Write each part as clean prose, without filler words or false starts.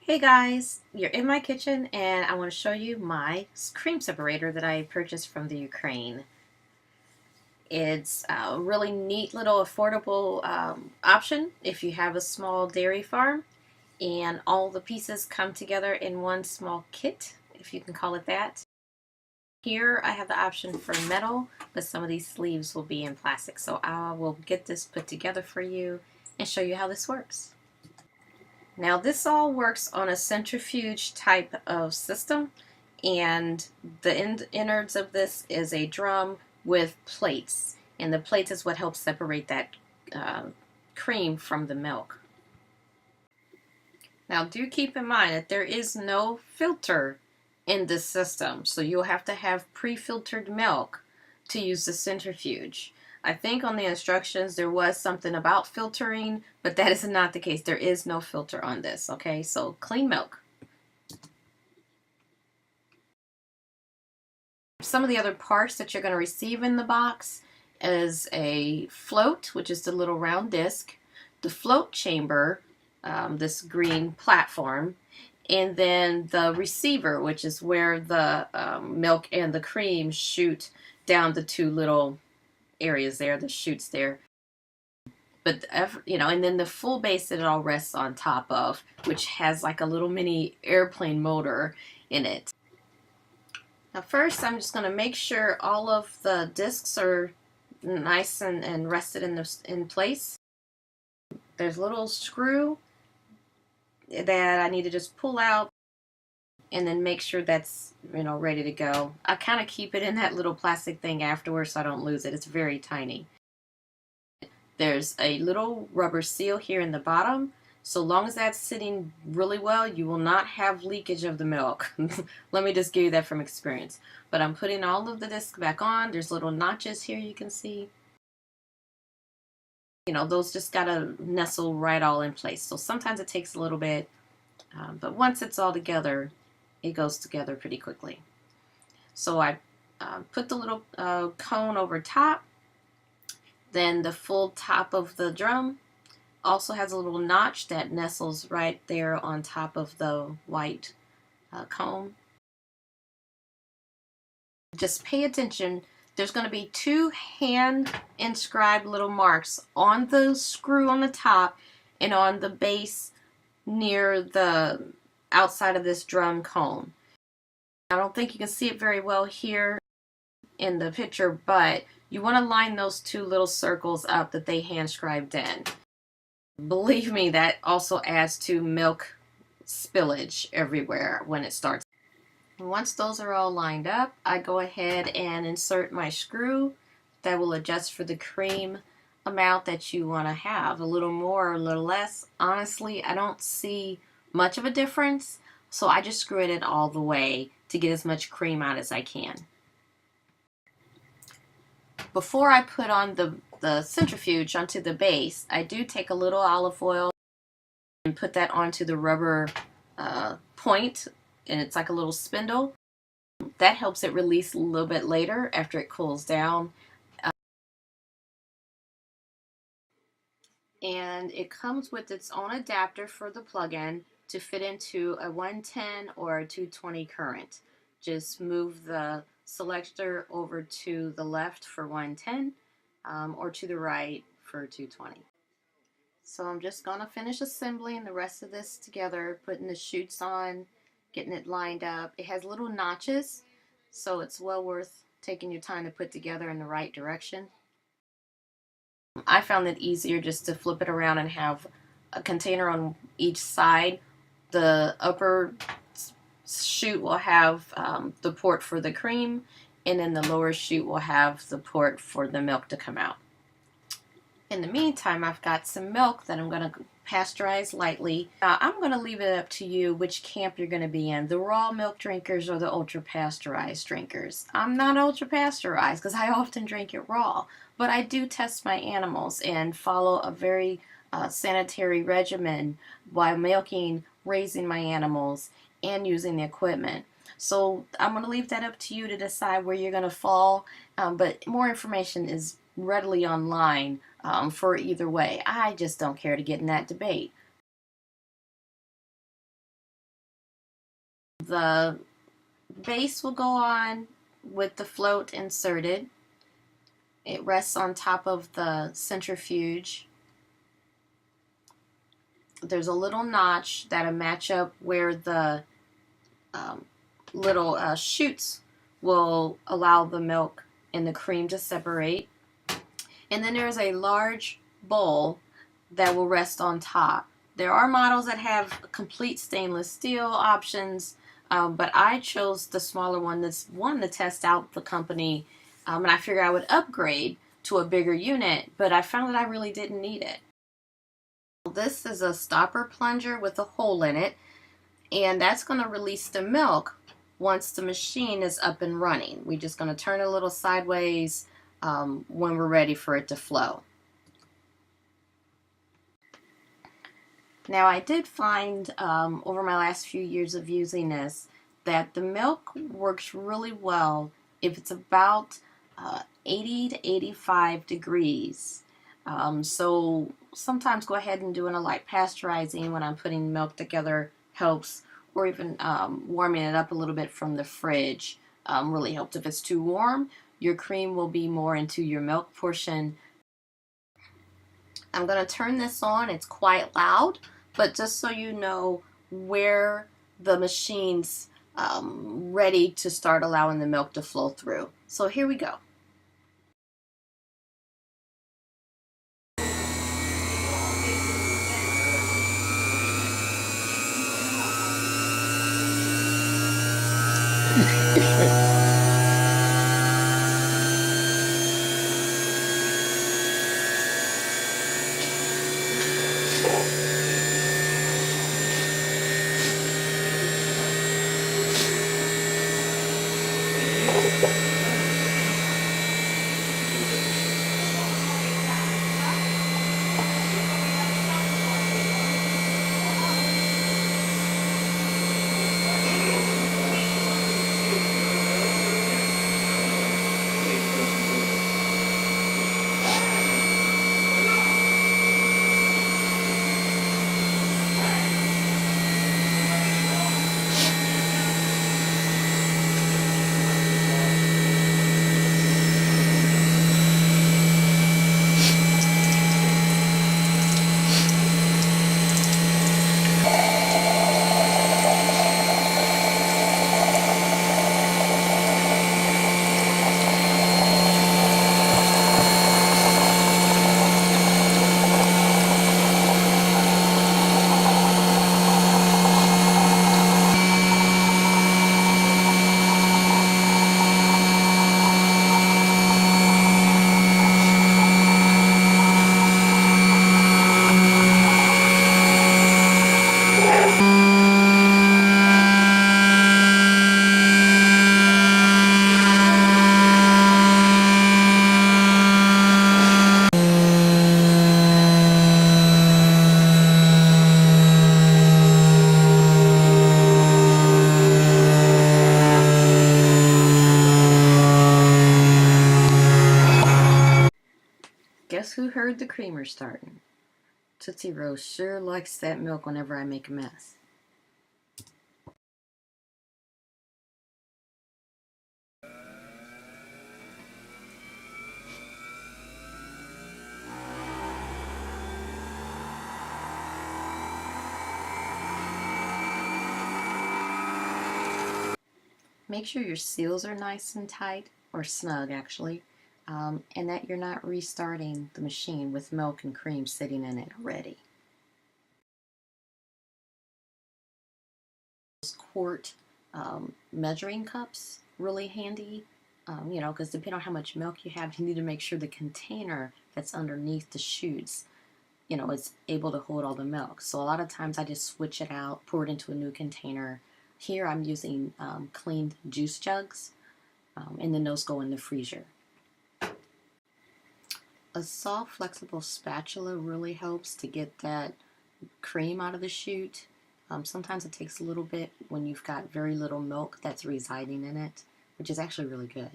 Hey guys, you're in my kitchen and I want to show you my cream separator that I purchased from the Ukraine. It's a really neat little affordable option if you have a small dairy farm, and all the pieces come together in one small kit, if you can call it that. Here I have the option for metal, but some of these sleeves will be in plastic, so I will get this put together for you and show you how this works. Now this all works on a centrifuge type of system, and the innards of this is a drum with plates, and the plates is what helps separate that cream from the milk. Now do keep in mind that there is no filter in this system, so you'll have to have pre-filtered milk to use the centrifuge. I think on the instructions there was something about filtering, but that is not the case. There is no filter on this, okay? So clean milk. Some of the other parts that you're going to receive in the box is a float, which is the little round disc, the float chamber, this green platform, and then the receiver, which is where the milk and the cream shoot down the two little areas there, the chutes there. But and then the full base that it all rests on top of, which has like a little mini airplane motor in it. Now first I'm just going to make sure all of the discs are nice and rested in place. There's a little screw that I need to just pull out and then make sure that's ready to go. I kind of keep it in that little plastic thing afterwards so I don't lose it. It's very tiny. There's a little rubber seal here in the bottom. So long as that's sitting really well, you will not have leakage of the milk. Let me just give you that from experience. But I'm putting all of the discs back on. There's little notches here you can see. Those just gotta nestle right all in place. So sometimes it takes a little bit, but once it's all together, it goes together pretty quickly. So I put the little cone over top. Then the full top of the drum also has a little notch that nestles right there on top of the white cone. Just pay attention. There's going to be two hand inscribed little marks on the screw on the top and on the base near the outside of this drum cone. I don't think you can see it very well here in the picture, but you want to line those two little circles up that they hand scribed in. Believe me, that also adds to milk spillage everywhere when it starts. Once those are all lined up, I go ahead and insert my screw that will adjust for the cream amount that you want to have. A little more or a little less. Honestly, I don't see much of a difference, so I just screw it in all the way to get as much cream out as I can. Before I put on the centrifuge onto the base, I do take a little olive oil and put that onto the rubber point, and it's like a little spindle. That helps it release a little bit later after it cools down. And it comes with its own adapter for the plug-in to fit into a 110 or a 220 current. Just move the selector over to the left for 110 or to the right for 220. So I'm just going to finish assembling the rest of this together, putting the chutes on, getting it lined up. It has little notches, so it's well worth taking your time to put together in the right direction. I found it easier just to flip it around and have a container on each side. The upper chute will have the port for the cream, and then the lower chute will have the port for the milk to come out. In the meantime, I've got some milk that I'm going to pasteurize lightly. I'm going to leave it up to you which camp you're going to be in, the raw milk drinkers or the ultra pasteurized drinkers. I'm not ultra pasteurized because I often drink it raw, but I do test my animals and follow a very sanitary regimen while milking, raising my animals, and using the equipment. So I'm going to leave that up to you to decide where you're going to fall, but more information is readily online for either way. I just don't care to get in that debate. The base will go on with the float inserted. It rests on top of the centrifuge. There's a little notch that'll match up where the little chutes will allow the milk and the cream to separate. And then there's a large bowl that will rest on top. There are models that have complete stainless steel options, but I chose the smaller one. That's one to test out the company, and I figured I would upgrade to a bigger unit, but I found that I really didn't need it. This is a stopper plunger with a hole in it, and that's going to release the milk once the machine is up and running. We're just going to turn a little sideways when we're ready for it to flow. Now, I did find over my last few years of using this that the milk works really well if it's about 80 to 85 degrees. So sometimes go ahead and doing a light pasteurizing when I'm putting milk together helps, or even warming it up a little bit from the fridge really helps. If it's too warm, your cream will be more into your milk portion. I'm going to turn this on. It's quite loud, but just so you know where the machine's ready to start allowing the milk to flow through. So here we go. Guess who heard the creamer starting? Tootsie Rose sure likes that milk whenever I make a mess. Make sure your seals are nice and tight, or snug actually, and that you're not restarting the machine with milk and cream sitting in it already. Quart measuring cups, really handy, because depending on how much milk you have, you need to make sure the container that's underneath the chutes, is able to hold all the milk. So a lot of times I just switch it out, pour it into a new container. Here I'm using cleaned juice jugs, and then those go in the freezer. A soft, flexible spatula really helps to get that cream out of the chute. Sometimes it takes a little bit when you've got very little milk that's residing in it, which is actually really good.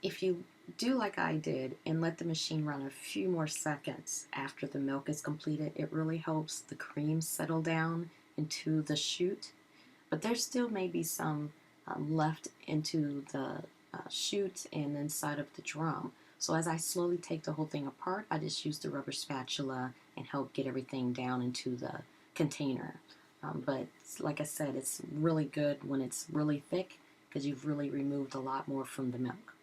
If you do like I did and let the machine run a few more seconds after the milk is completed, it really helps the cream settle down into the chute, but there still may be some left into the chute and inside of the drum. So as I slowly take the whole thing apart, I just use the rubber spatula and help get everything down into the container. But like I said, it's really good when it's really thick because you've really removed a lot more from the milk.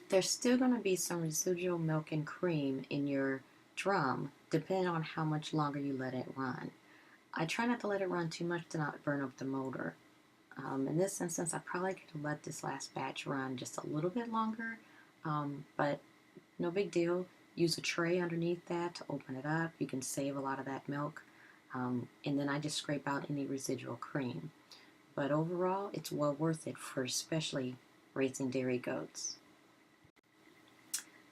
There's still going to be some residual milk and cream in your drum depending on how much longer you let it run. I try not to let it run too much to not burn up the motor. In this instance, I probably could have let this last batch run just a little bit longer, but no big deal. Use a tray underneath that to open it up. You can save a lot of that milk. And then I just scrape out any residual cream. But overall, it's well worth it for especially raising dairy goats.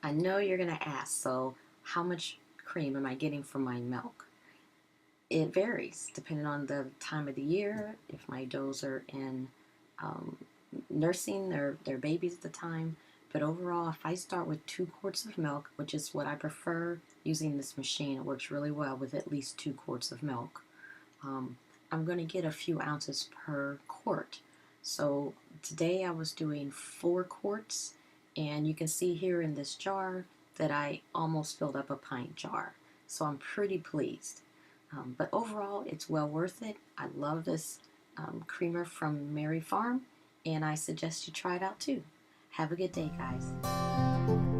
I know you're going to ask, so how much cream am I getting from my milk? It varies depending on the time of the year, if my does are in nursing their babies at the time. But overall, if I start with 2 quarts of milk, which is what I prefer using this machine, it works really well with at least 2 quarts of milk. I'm going to get a few ounces per quart. So today I was doing 4 quarts, and you can see here in this jar that I almost filled up a pint jar. So I'm pretty pleased. But overall, it's well worth it. I love this creamer from Mary Farm, and I suggest you try it out too. Have a good day, guys.